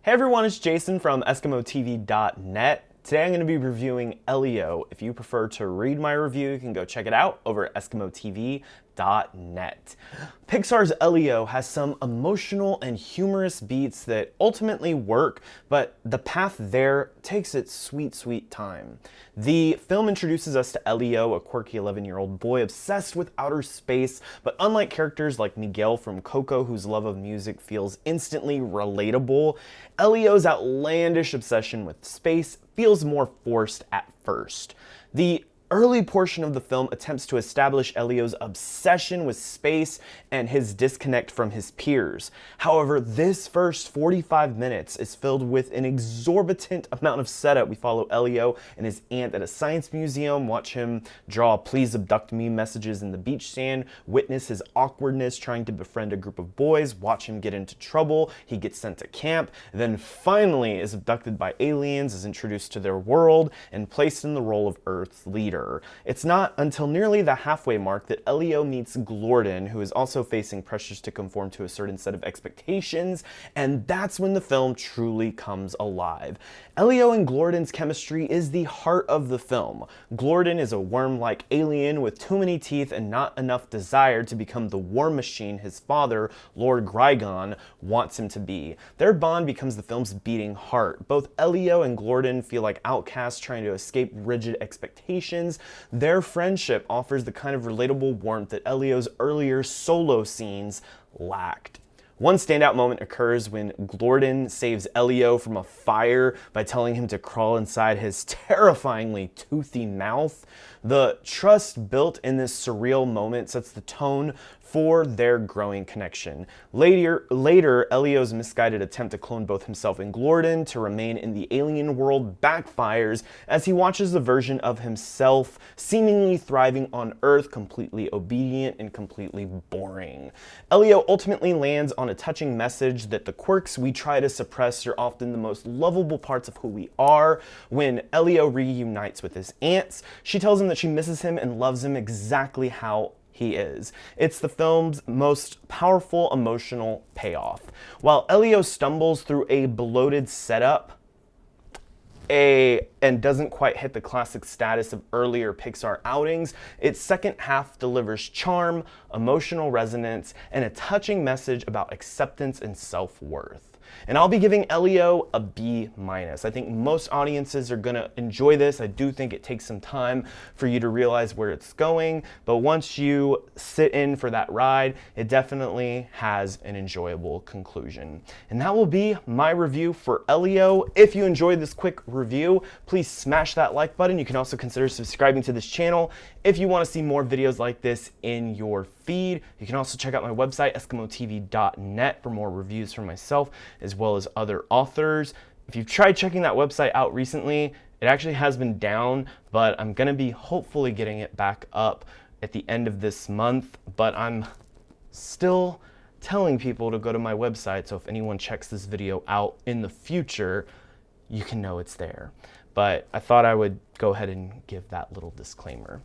Hey everyone, it's Jason from EskimoTV.net. Today I'm going to be reviewing Elio. If you prefer to read my review, you can go check it out over at EskimoTV.net. Pixar's Elio has some emotional and humorous beats that ultimately work, but the path there takes its sweet, sweet time. The film introduces us to Elio, a quirky 11-year-old boy obsessed with outer space, but unlike characters like Miguel from Coco, whose love of music feels instantly relatable, Elio's outlandish obsession with space feels more forced at first. The early portion of the film attempts to establish Elio's obsession with space and his disconnect from his peers. However, this first 45 minutes is filled with an exorbitant amount of setup. We follow Elio and his aunt at a science museum, watch him draw "please abduct me" messages in the beach sand, witness his awkwardness trying to befriend a group of boys, watch him get into trouble, he gets sent to camp, then finally is abducted by aliens, is introduced to their world, and placed in the role of Earth's leader. It's not until nearly the halfway mark that Elio meets Glorden, who is also facing pressures to conform to a certain set of expectations, and that's when the film truly comes alive. Elio and Glorden's chemistry is the heart of the film. Glorden is a worm-like alien with too many teeth and not enough desire to become the war machine his father, Lord Grygon, wants him to be. Their bond becomes the film's beating heart. Both Elio and Glorden feel like outcasts trying to escape rigid expectations. Their friendship offers the kind of relatable warmth that Elio's earlier solo scenes lacked. One standout moment occurs when Glorden saves Elio from a fire by telling him to crawl inside his terrifyingly toothy mouth. The trust built in this surreal moment sets the tone for their growing connection. Later, Elio's misguided attempt to clone both himself and Glorden to remain in the alien world backfires as he watches the version of himself seemingly thriving on Earth, completely obedient and completely boring. Elio ultimately lands on a touching message that the quirks we try to suppress are often the most lovable parts of who we are. When Elio reunites with his aunts, she tells him that she misses him and loves him exactly how he is. It's the film's most powerful emotional payoff. While Elio stumbles through a bloated setup and doesn't quite hit the classic status of earlier Pixar outings, its second half delivers charm, emotional resonance, and a touching message about acceptance and self-worth. And I'll be giving Elio a B-. I think most audiences are going to enjoy this. I do think it takes some time for you to realize where it's going, but once you sit in for that ride, it definitely has an enjoyable conclusion. And that will be my review for Elio. If you enjoyed this quick review, please smash that like button. You can also consider subscribing to this channel if you want to see more videos like this in your feed. You can also check out my website, EskimoTV.net, for more reviews from myself as well as other authors. If you've tried checking that website out recently, it actually has been down, but I'm going to be hopefully getting it back up at the end of this month. But I'm still telling people to go to my website, so if anyone checks this video out in the future, you can know it's there. But I thought I would go ahead and give that little disclaimer.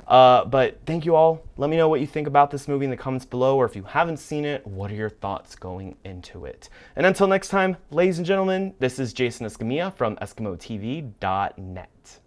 But thank you all. Let me know what you think about this movie in the comments below, or if you haven't seen it, what are your thoughts going into it? And until next time, ladies and gentlemen, this is Jason Escamilla from EskimoTV.net.